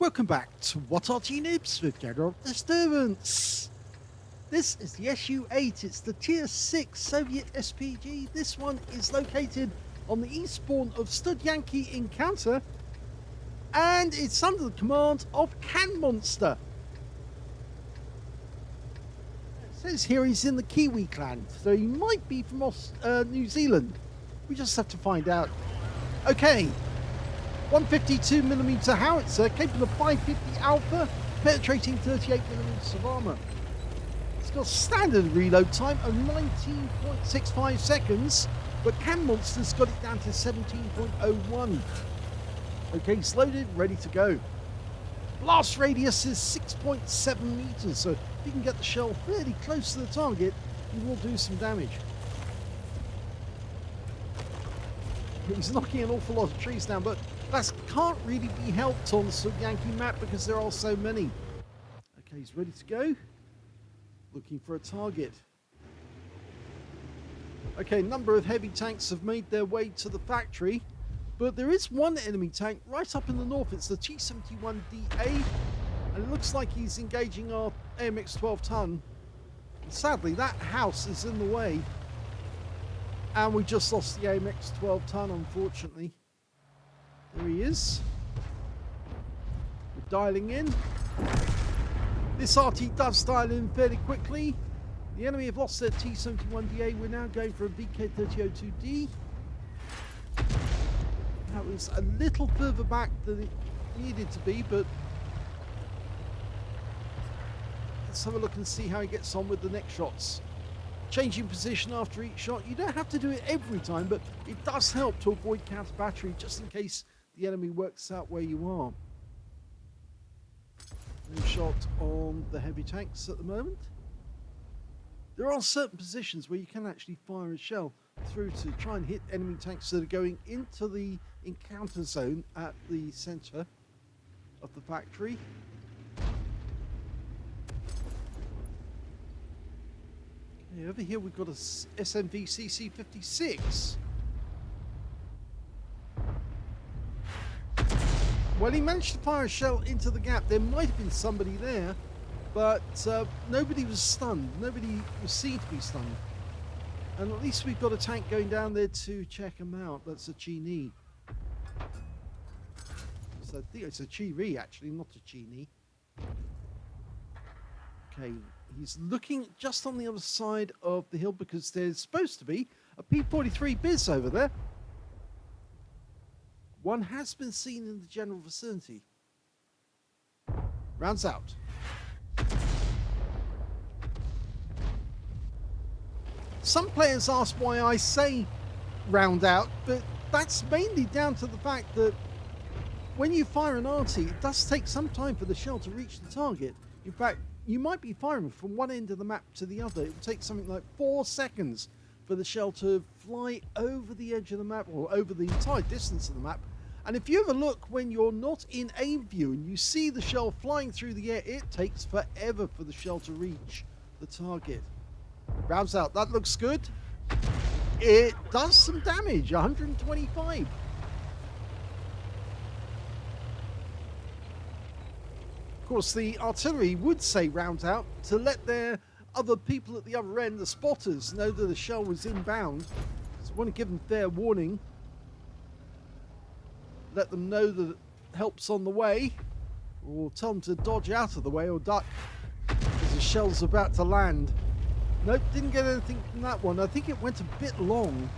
Welcome back to What Arty Noobs with General Disturbance. This is the SU-8, it's the Tier 6 Soviet SPG. This one is located on the east spawn of Studzianki Encounter, and it's under the command of CanMonster. It says here he's in the KIWI clan, so he might be from New Zealand. We just have to find out. Okay. 152mm howitzer, capable of 550 alpha, penetrating 38mm of armor. It's got standard reload time of 19.65 seconds, but CanMonster's got it down to 17.01. Okay, it's loaded, ready to go. Blast radius is 6.7 meters, so if you can get the shell fairly close to the target, you will do some damage. He's knocking an awful lot of trees down, but that can't really be helped on the Studzianki map because there are so many. Okay, he's ready to go. Looking for a target. Okay, a number of heavy tanks have made their way to the factory, but there is one enemy tank right up in the north. It's the T-71DA, and it looks like he's engaging our AMX 12-ton. Sadly, that house is in the way, and we just lost the AMX 12-ton, unfortunately. There he is. We're dialing in. This Arty does dial in fairly quickly. The enemy have lost their T-71DA. We're now going for a VK-3002D. That was a little further back than it needed to be, but let's have a look and see how he gets on with the next shots. Changing position after each shot. You don't have to do it every time, but it does help to avoid counter battery just in case the enemy works out where you are. No shot on the heavy tanks at the moment. There are certain positions where you can actually fire a shell through to try and hit enemy tanks that are going into the encounter zone at the center of the factory. Okay, over here we've got a SMV CC-56. Well, he managed to fire a shell into the gap. There might have been somebody there, but nobody was stunned. Nobody was seen to be stunned. And at least we've got a tank going down there to check him out. That's a Chi-Ni. So I think it's a Chi-Ri, actually, not a Chi-Ni. Okay, he's looking just on the other side of the hill because there's supposed to be a P-43 Biz over there. One has been seen in the general vicinity. Rounds out. Some players ask why I say round out, but that's mainly down to the fact that when you fire an Arty, it does take some time for the shell to reach the target. In fact, you might be firing from one end of the map to the other. It will take something like 4 seconds for the shell to fly over the edge of the map or over the entire distance of the map. And if you ever look when you're not in aim view and you see the shell flying through the air, it takes forever for the shell to reach the target. Rounds out. That looks good. It does some damage. 125. Of course, the artillery would say round out to let their other people at the other end, the spotters, know that the shell was inbound. So I want to give them fair warning. Let them know that help's on the way, or tell them to dodge out of the way or duck because the shell's about to land. Nope, didn't get anything from that one. I think it went a bit long.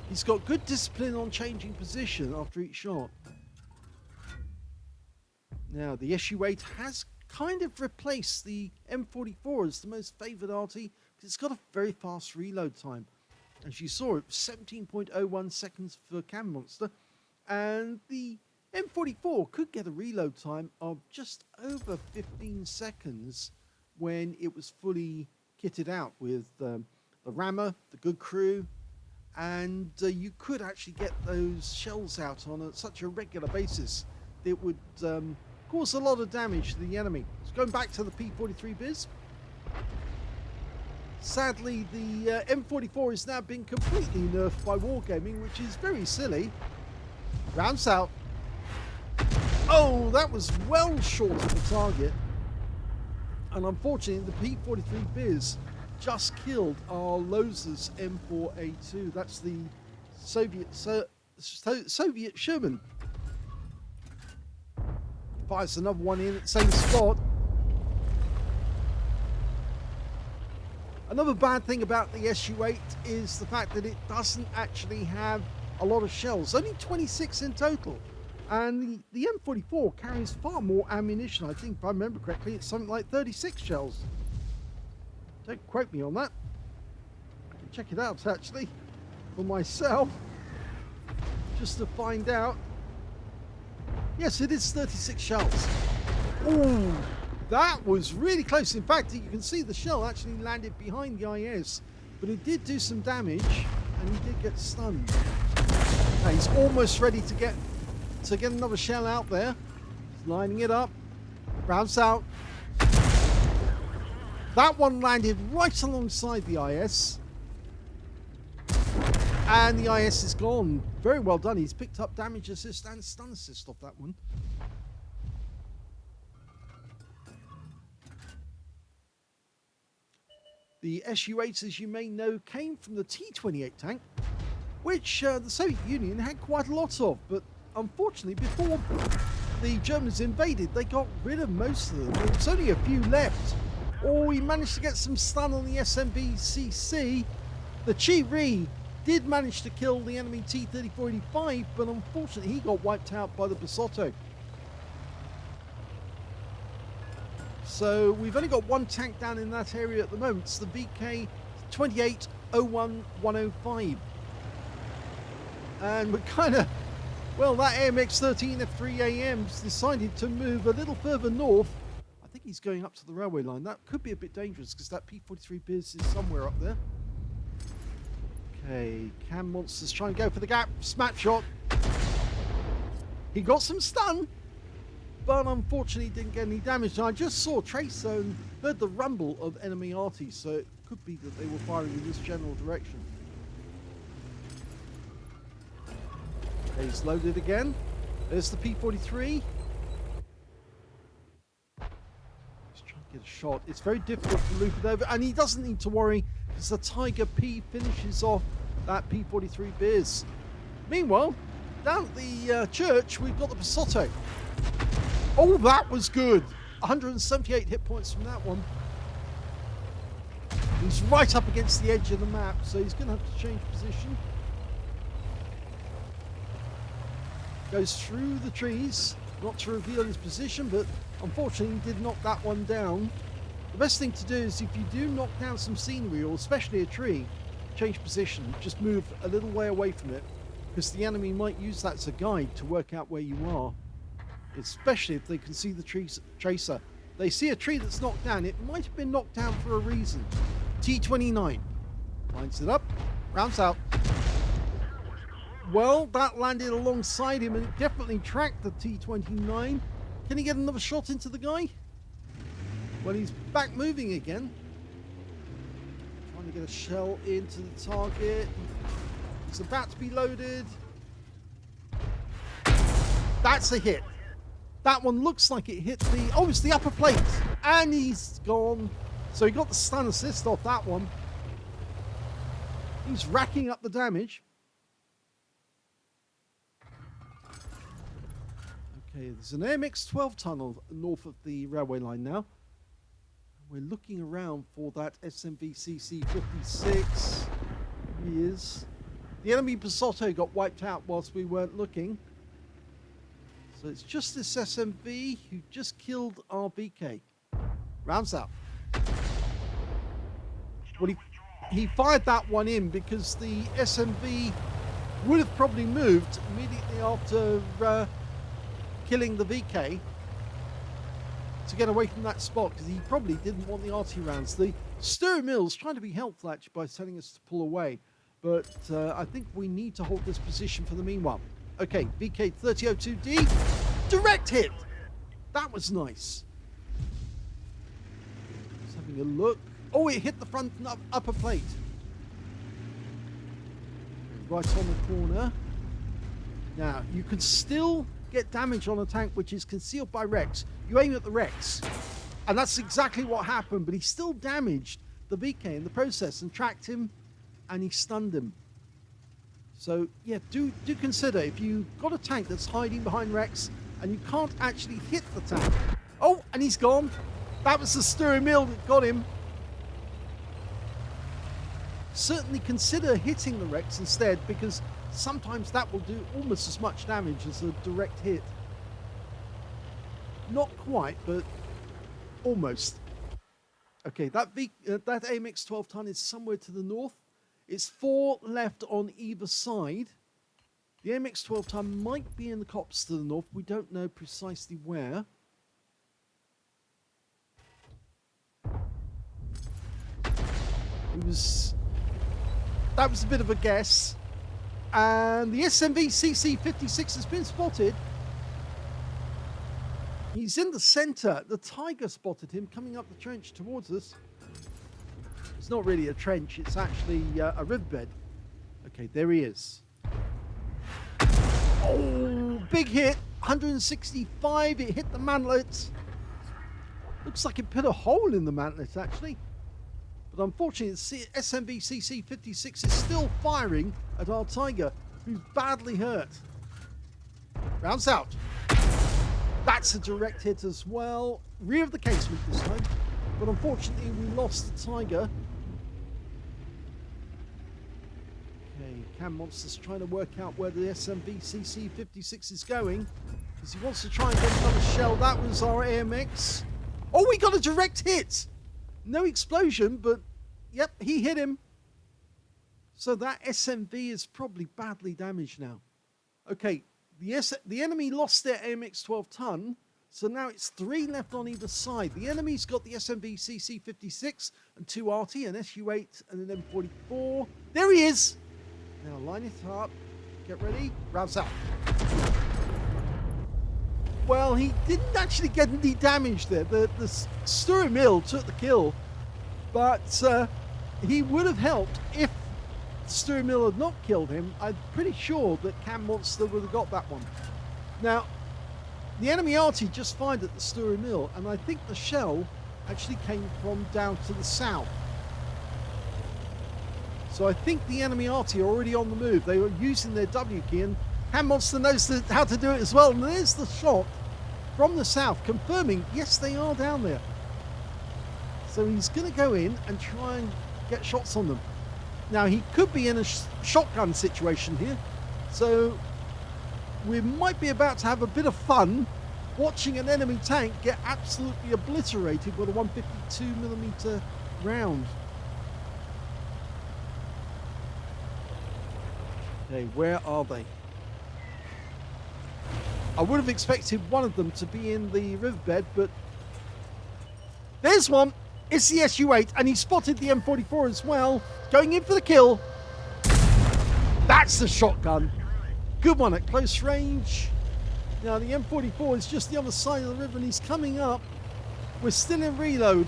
He's got good discipline on changing position after each shot. Now, the SU-8 has kind of replaced the M44 as the most favoured Arty because it's got a very fast reload time. As you saw, it was 17.01 seconds for CanMonster, and the M44 could get a reload time of just over 15 seconds when it was fully kitted out with the rammer, the good crew, and you could actually get those shells out on such a regular basis that it would cause a lot of damage to the enemy. So going back to the P-43 Biz. Sadly, the M44 has now been completely nerfed by Wargaming, which is very silly. Rounds out. Oh, that was well short of the target. And unfortunately, the P-43 Biz just killed our Losers M4A2. That's the Soviet Sherman. Fires another one in at the same spot. Another bad thing about the SU-8 is the fact that it doesn't actually have a lot of shells. Only 26 in total. And the M44 carries far more ammunition. I think, if I remember correctly, it's something like 36 shells. Don't quote me on that. I can check it out, actually, for myself, just to find out. Yes, it is 36 shells. Ooh, that was really close. In fact, you can see the shell actually landed behind the IS, but it did do some damage, and he did get stunned. Okay, he's almost ready to get another shell out there. He's lining it up. Rounds out. That one landed right alongside the IS. And the IS is gone. Very well done. He's picked up damage assist and stun assist off that one. The SU-8, as you may know, came from the T-28 tank, which the Soviet Union had quite a lot of. But unfortunately, before the Germans invaded, they got rid of most of them. There was only a few left. Oh, he managed to get some stun on the SMB-CC. The KIWI did manage to kill the enemy T-3485, but unfortunately he got wiped out by the Basotto. So we've only got one tank down in that area at the moment. It's the VK 28-01-105. And we're kind of, well, that AMX-13 F3AM's decided to move a little further north. I think he's going up to the railway line. That could be a bit dangerous because that P-43 Biz is somewhere up there. Okay, CanMonster's trying to go for the gap. Smack shot. He got some stun, but unfortunately didn't get any damage. And I just saw Tracer and heard the rumble of enemy Arty, so it could be that they were firing in this general direction. Okay, he's loaded again. There's the P-43. He's trying to get a shot. It's very difficult to loop it over, and he doesn't need to worry because the Tiger P finishes off that P-43 Biz. Meanwhile, down at the church, we've got the Basotto. Oh, that was good. 178 hit points from that one. He's right up against the edge of the map, so he's going to have to change position. Goes through the trees, not to reveal his position, but unfortunately he did knock that one down. The best thing to do is if you do knock down some scenery, or especially a tree, change position, just move a little way away from it, because the enemy might use that as a guide to work out where you are, especially if they can see the tracer. They see a tree that's knocked down, it might have been knocked down for a reason. T-29 lines it up, rounds out. Well, that landed alongside him and it definitely tracked the T-29. Can he get another shot into the guy? Well, he's back moving again. Trying to get a shell into the target. It's about to be loaded. That's a hit. That one looks like it hit the... Oh, it's the upper plate. And he's gone. So he got the stun assist off that one. He's racking up the damage. Okay, there's an AMX-12 tunnel north of the railway line now. We're looking around for that SMV-CC-56. He is. The enemy Basotto got wiped out whilst we weren't looking. So it's just this SMV who just killed our VK. Rounds out. Well, he fired that one in because the SMV would have probably moved immediately after killing the VK to get away from that spot, because he probably didn't want the Arty rounds. The Sture Mill's trying to be helpful actually by telling us to pull away, but I think we need to hold this position for the meanwhile. Okay, VK 3002D, direct hit. That was nice. Just having a look. Oh, it hit the front and upper plate. Right on the corner. Now, you can still get damage on a tank which is concealed by Rex. You aim at the Rex, and that's exactly what happened, but he still damaged the VK in the process and tracked him, and he stunned him. So, yeah, do consider, if you've got a tank that's hiding behind Rex and you can't actually hit the tank. Oh, and he's gone. That was the steering wheel that got him. Certainly consider hitting the Rex instead, because sometimes that will do almost as much damage as a direct hit. Not quite, but almost. Okay, that AMX 12 ton is somewhere to the north. It's 4 left on either side. The AMX 12 ton might be in the copse to the north. We don't know precisely where. That was a bit of a guess. And the SMV CC56 has been spotted. He's in the center. The Tiger spotted him coming up the trench towards us. It's not really a trench, it's actually a riverbed. Okay, there he is. Oh, big hit. 165. It hit the mantlet. Looks like it put a hole in the mantlet, actually. But unfortunately, the SMV CC56 is still firing at our Tiger, who's badly hurt. Rounds out. That's a direct hit as well. Rear of the casement this time. But unfortunately, we lost the Tiger. Okay, CanMonster's trying to work out where the SMV CC56 is going, because he wants to try and get another shell. That was our AMX. Oh, we got a direct hit! No explosion, but yep, he hit him. So that SMV is probably badly damaged now. Okay, the enemy lost their AMX 12 ton, so now it's 3 left on either side. The enemy's got the SMV CC56 and 2 Arty, an SU-8 and an M44. There he is! Now line it up, get ready, rounds out. Well, he didn't actually get any damage there. The steering wheel took the kill, but he would have helped if the steering wheel had not killed him. I'm pretty sure that CanMonster would have got that one. Now, the enemy Arty just fired at the steering wheel, and I think the shell actually came from down to the south. So I think the enemy Arty are already on the move. They were using their W key, and CanMonster knows how to do it as well. And there's the shot from the south, confirming, yes, they are down there. So he's going to go in and try and get shots on them. Now, he could be in a shotgun situation here. So we might be about to have a bit of fun watching an enemy tank get absolutely obliterated with a 152mm round. Okay, where are they? I would have expected one of them to be in the riverbed, but there's one. It's the SU-8, and he spotted the M44 as well, going in for the kill. That's the shotgun. Good one at close range. Now the M44 is just the other side of the river, and he's coming up. We're still in reload.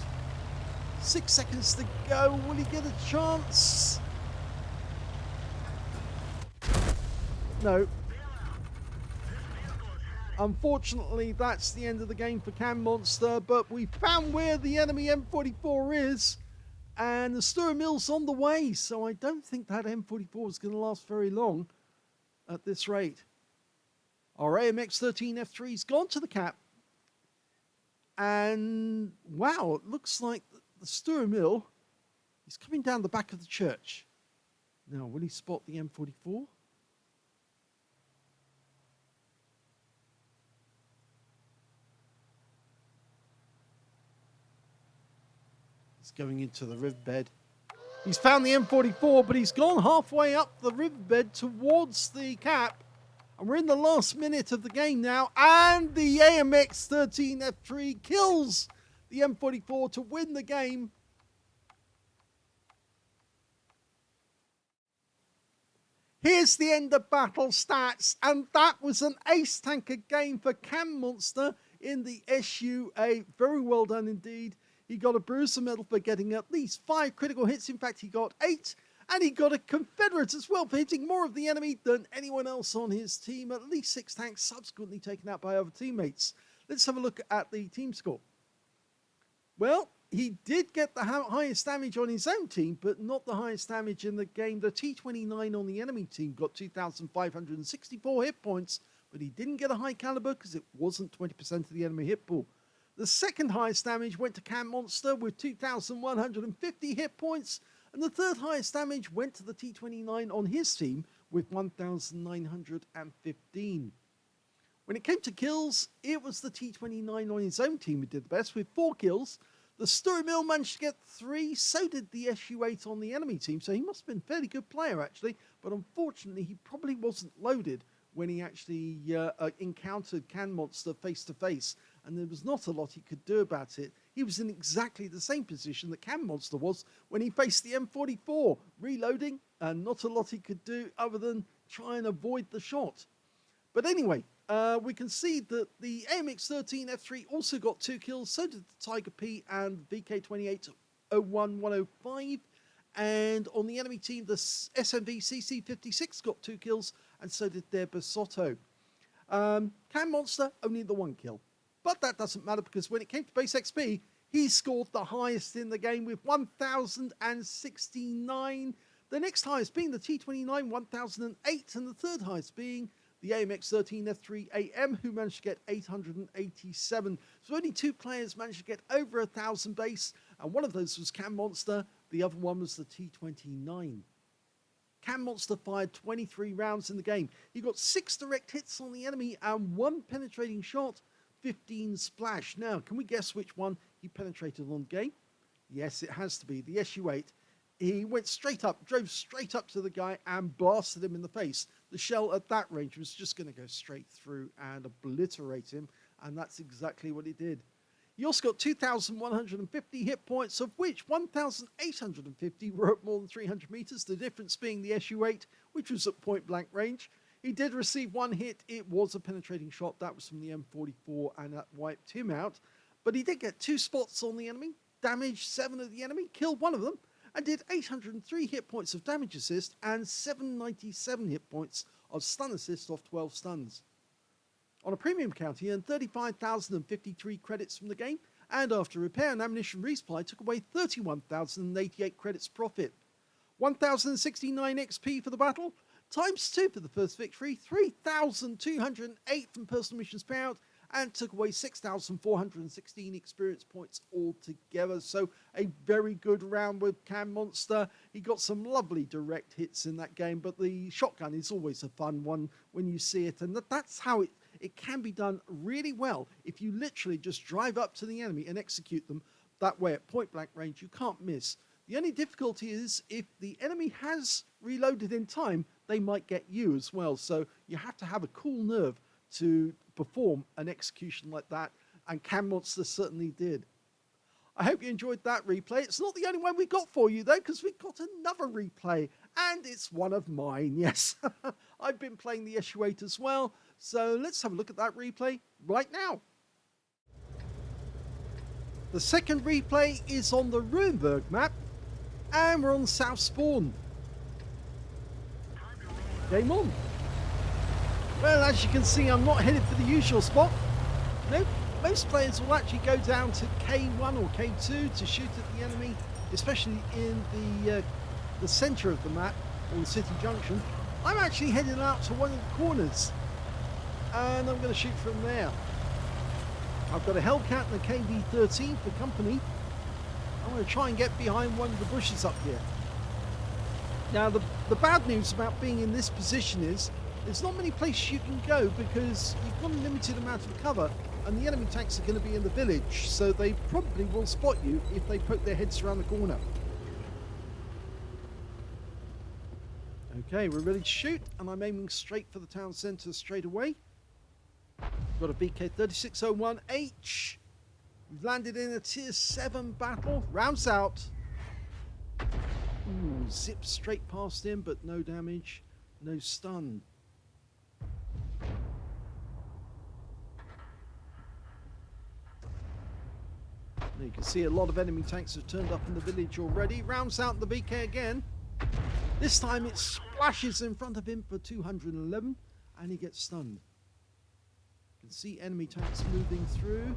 6 seconds to go. Will he get a chance? No. Unfortunately, that's the end of the game for CanMonster, but we found where the enemy M44 is, and the steering wheel's on the way, so I don't think that M44 is going to last very long at this rate. Our AMX-13F3's gone to the cap, and wow, it looks like the steering wheel is coming down the back of the church. Now, will he spot the M44? Going into the riverbed. He's found the M44, but he's gone halfway up the riverbed towards the cap. And we're in the last minute of the game now. And the AMX-13F3 kills the M44 to win the game. Here's the end of battle stats. And that was an ace tanker game for CanMonster in the SU-8. Very well done indeed. He got a Bruiser medal for getting at least 5 critical hits. In fact, he got 8. And he got a Confederate as well for hitting more of the enemy than anyone else on his team. At least 6 tanks subsequently taken out by other teammates. Let's have a look at the team score. Well, he did get the highest damage on his own team, but not the highest damage in the game. The T-29 on the enemy team got 2,564 hit points, but he didn't get a high caliber because it wasn't 20% of the enemy hit pool. The second highest damage went to CanMonster with 2,150 hit points, and the third highest damage went to the T-29 on his team with 1,915. When it came to kills, it was the T-29 on his own team who did the best with 4 kills. The Story Mill managed to get 3, so did the SU-8 on the enemy team, so he must have been a fairly good player actually, but unfortunately he probably wasn't loaded when he actually encountered CanMonster face to face, and there was not a lot he could do about it. He was in exactly the same position that CanMonster was when he faced the M44, reloading, and not a lot he could do other than try and avoid the shot. But anyway, we can see that the AMX-13 F3 also got 2 kills, so did the Tiger P and VK-28 01105. And on the enemy team, the SMV CC56 got 2 kills, and so did their Basotto. CanMonster, only the 1 kill. But that doesn't matter because when it came to base XP, he scored the highest in the game with 1,069. The next highest being the T-29, 1,008, and the third highest being the AMX-13 F3 AM, who managed to get 887. So only 2 players managed to get over 1,000 base, and one of those was CanMonster, the other one was the T-29. CanMonster fired 23 rounds in the game. He got 6 direct hits on the enemy and 1 penetrating shot, 15 splash. Now, can we guess which one he penetrated on the game? Yes, it has to be the SU-8. He went straight up, drove straight up to the guy and blasted him in the face. The shell at that range was just going to go straight through and obliterate him, and that's exactly what he did. He also got 2,150 hit points, of which 1,850 were at more than 300 meters, the difference being the SU-8, which was at point blank range. He did receive 1 hit. It was a penetrating shot. That was from the M44, and that wiped him out. But he did get 2 spots on the enemy, damaged 7 of the enemy, killed 1 of them, and did 803 hit points of damage assist and 797 hit points of stun assist off 12 stuns. On a premium count, he earned 35,053 credits from the game, and after repair and ammunition resupply, took away 31,088 credits profit. 1,069 XP for the battle, times 2 for the first victory, 3,208 from personal missions payout, and took away 6,416 experience points altogether. So a very good round with CanMonster. He got some lovely direct hits in that game, but the shotgun is always a fun one when you see it, and that's how it can be done really well. If you literally just drive up to the enemy and execute them that way at point blank range, you can't miss. The only difficulty is if the enemy has reloaded in time, they might get you as well. So you have to have a cool nerve to perform an execution like that, and CanMonster certainly did. I hope you enjoyed that replay. It's not the only one we got for you though, because we got another replay, and it's one of mine. Yes, I've been playing the SU-8 as well, so let's have a look at that replay right now. The second replay is on the Ruinberg map, and we're on South Spawn. Game on. Well, as you can see, I'm not headed for the usual spot. Nope. Most players will actually go down to K1 or K2 to shoot at the enemy, especially in the centre of the map, or the city junction. I'm actually heading out to one of the corners, and I'm going to shoot from there. I've got a Hellcat and a KV-13 for company. I'm going to try and get behind one of the bushes up here. Now, the bad news about being in this position is there's not many places you can go because you've got a limited amount of cover, and the enemy tanks are going to be in the village, so they probably will spot you if they poke their heads around the corner. Okay, we're ready to shoot, and I'm aiming straight for the town centre straight away. Got a BK-3601H. We've landed in a tier 7 battle. Rounds out. Ooh, zip straight past him, but no damage, no stun. You can see a lot of enemy tanks have turned up in the village already. Rounds out the BK again. This time it splashes in front of him for 211 and he gets stunned. You can see enemy tanks moving through.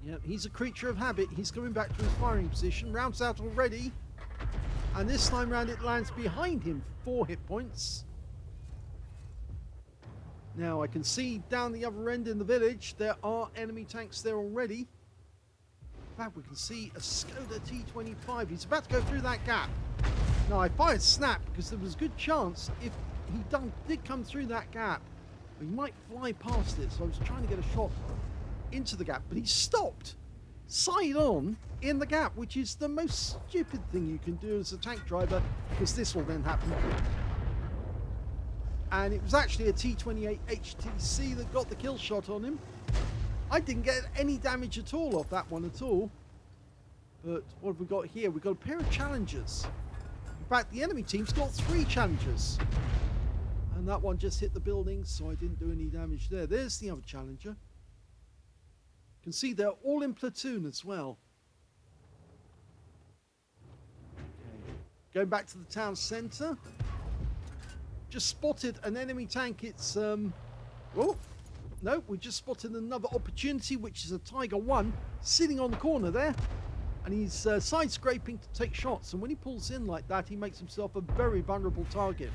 Yep, he's a creature of habit. He's coming back to his firing position. Rounds out already. And this time round it lands behind him for 4 hit points. Now I can see down the other end in the village there are enemy tanks there already. In fact, we can see a Skoda T25. He's about to go through that gap. Now I fired snap because there was a good chance if he did come through that gap, he might fly past it. So I was trying to get a shot into the gap, but he stopped side on in the gap, which is the most stupid thing you can do as a tank driver, because this will then happen. And it was actually a T28 HTC that got the kill shot on him. I didn't get any damage at all off that one at all. But what have we got here? We've got a pair of challengers. In fact, the enemy team's got 3 challengers. And that one just hit the building, so I didn't do any damage there. There's the other challenger. You can see they're all in platoon as well. Okay. Going back to the town centre. Just spotted an enemy tank. It's oh no, we just spotted another opportunity, which is a Tiger 1 sitting on the corner there, and he's side scraping to take shots, and when he pulls in like that he makes himself a very vulnerable target.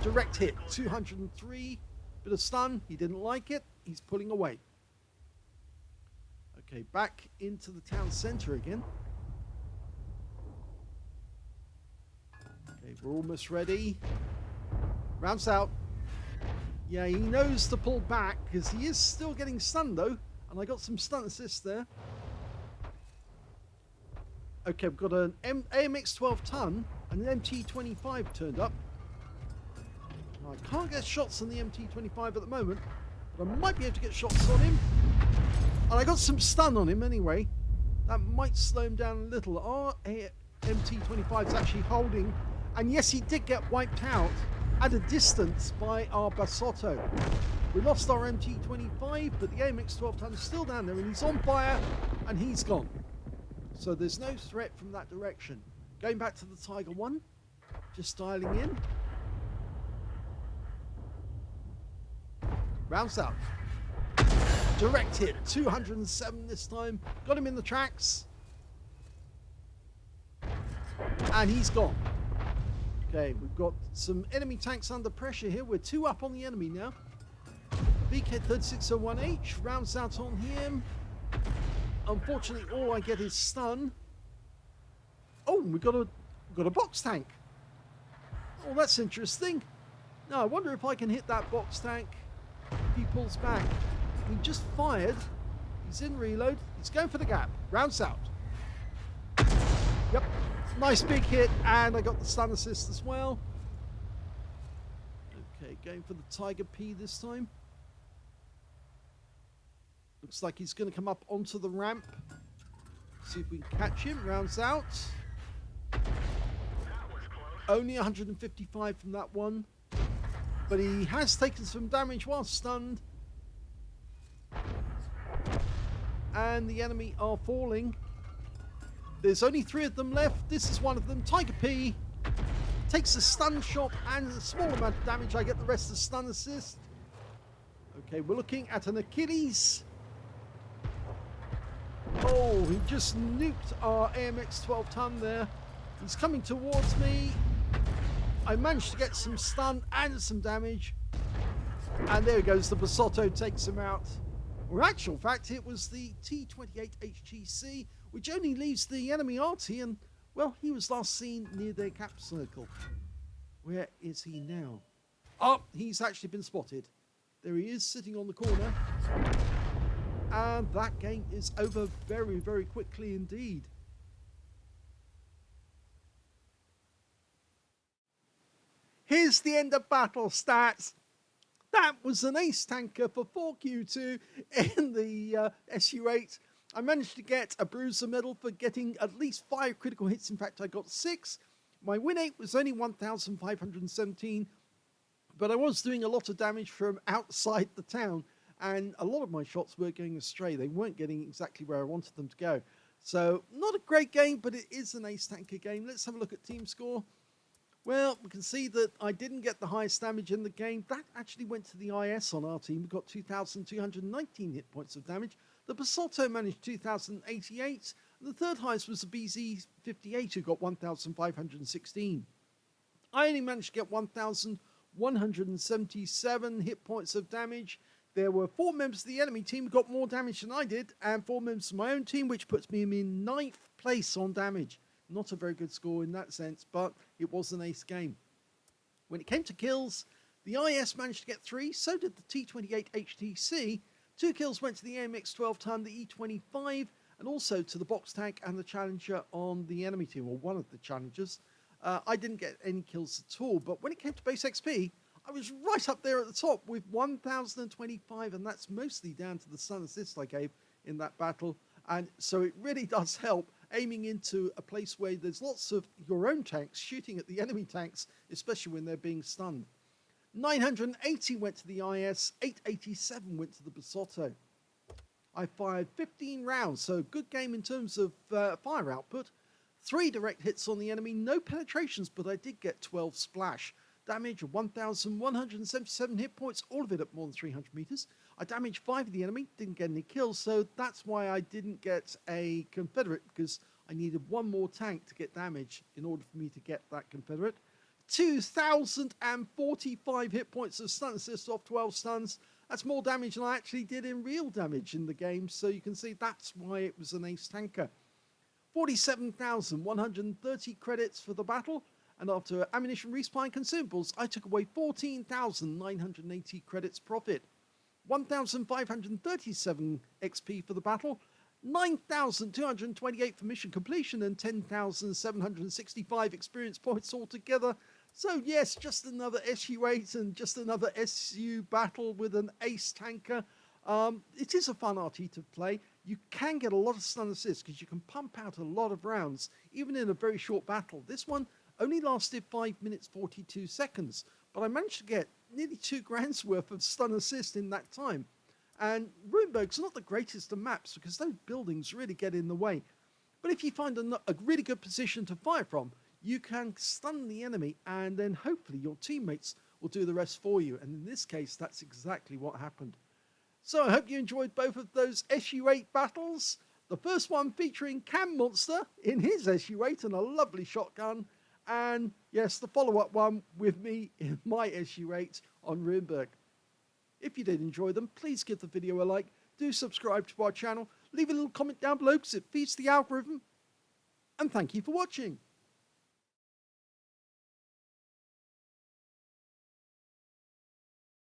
Direct hit, 203, bit of stun, he didn't like it, he's pulling away. Okay, back into the town centre again. Okay, we're almost ready. Rounds out. Yeah, he knows to pull back because he is still getting stunned though. And I got some stun assist there. Okay, we've got an AMX 12 ton and an MT25 turned up. Now, I can't get shots on the MT25 at the moment, but I might be able to get shots on him. And I got some stun on him anyway. That might slow him down a little. Our MT25 is actually holding. And yes, he did get wiped out at a distance by our Basotto. We lost our MT25, but the AMX 12 ton is still down there and he's on fire and he's gone. So there's no threat from that direction. Going back to the Tiger 1, just dialing in. Rounds out. Direct hit, 207 this time. Got him in the tracks. And he's gone. Okay, we've got some enemy tanks under pressure here. We're 2 up on the enemy now. BK 3601H rounds out on him. Unfortunately, all I get is stun. Oh, we've got a box tank. Oh, that's interesting. Now, I wonder if I can hit that box tank if he pulls back. He just fired. He's in reload. He's going for the gap. Rounds out. Yep. Nice big hit, and I got the stun assist as well. Okay, going for the Tiger P this time. Looks like he's going to come up onto the ramp. See if we can catch him. Rounds out. Only 155 from that one. But he has taken some damage while stunned. And the enemy are falling. There's only 3 of them left. This is one of them. Tiger P takes a stun shot and a small amount of damage. I get the rest of the stun assist. Okay, we're looking at an Achilles. Oh, he just nuked our AMX 12 ton there. He's coming towards me. I managed to get some stun and some damage. And there he goes. The Basotto takes him out. Or in actual fact, it was the T28 HTC, which only leaves the enemy Arty, and, well, he was last seen near their cap circle. Where is he now? Oh, he's actually been spotted. There he is, sitting on the corner. And that game is over very, very quickly indeed. Here's the end of battle stats. That was an ace tanker for 4Q2 in the SU-8. I managed to get a bruiser medal for getting at least 5 critical hits. In fact, I got 6. My win rate was only 1,517, but I was doing a lot of damage from outside the town. and a lot of my shots were going astray. They weren't getting exactly where I wanted them to go. So not a great game, but it is an ace tanker game. Let's have a look at team score. Well, we can see that I didn't get the highest damage in the game. That actually went to the IS on our team. We got 2,219 hit points of damage. The Basotto managed 2,088. And the third highest was the BZ58, who got 1,516. I only managed to get 1,177 hit points of damage. There were 4 members of the enemy team who got more damage than I did, and 4 members of my own team, which puts me in 9th place on damage. Not a very good score in that sense, but it was an ace game. When it came to kills, the IS managed to get 3, so did the T28 HTC. 2 kills went to the AMX 12-ton, the E25, and also to the box tank and the Challenger on the enemy team, or one of the Challengers. I didn't get any kills at all, but when it came to base XP, I was right up there at the top with 1,025, and that's mostly down to the stun assist I gave in that battle. And so it really does help aiming into a place where there's lots of your own tanks shooting at the enemy tanks, especially when they're being stunned. 980 went to the IS, 887 went to the Basotto. I fired 15 rounds, so good game in terms of fire output. 3 direct hits on the enemy, no penetrations, but I did get 12 splash. Damage of 1,177 hit points, all of it at more than 300 meters. I damaged 5 of the enemy, didn't get any kills, so that's why I didn't get a Confederate, because I needed 1 more tank to get damage in order for me to get that Confederate. 2,045 hit points of stun assist off 12 stuns. That's more damage than I actually did in real damage in the game, so you can see that's why it was an ace tanker. 47,130 credits for the battle, and after ammunition, resupply and consumables, I took away 14,980 credits profit. 1,537 XP for the battle, 9,228 for mission completion, and 10,765 experience points altogether. So yes, just another SU-8 and just another SU battle with an ace tanker. It is a fun Arty to play. You can get a lot of stun assists because you can pump out a lot of rounds, even in a very short battle. This one only lasted 5 minutes 42 seconds, but I managed to get nearly 2 grand's worth of stun assist in that time. And Ruinberg's not the greatest of maps because those buildings really get in the way. But if you find a really good position to fire from, you can stun the enemy, and then hopefully your teammates will do the rest for you. And in this case, that's exactly what happened. So I hope you enjoyed both of those SU-8 battles. The first one featuring CanMonster in his SU-8 and a lovely shotgun. And yes, the follow-up one with me in my SU-8 on Ruinberg. If you did enjoy them, please give the video a like. Do subscribe to our channel. Leave a little comment down below because it feeds the algorithm. And thank you for watching.